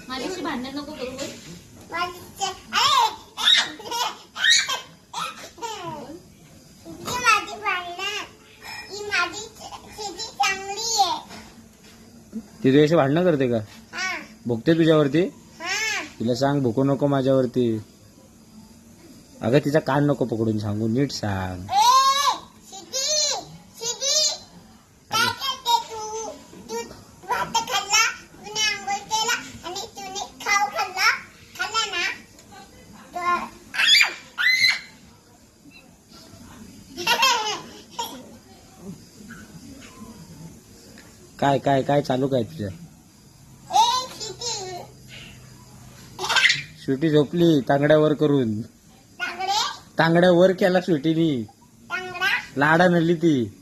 माझ्याशी भांडण नको करू. ती तुझ्याशी भांडणं करते का? भुकते तुझ्यावरती? तिला सांग भुकू नको माझ्यावरती. अगं तिचा कान नको पकडून सांगू, नीट सांग. काय काय काय चालू काय तुझं? स्वीटी झोपली तांगड्यावर करून. तांगड्यावर केला स्वीटीनी, लाडा नल्ली ती.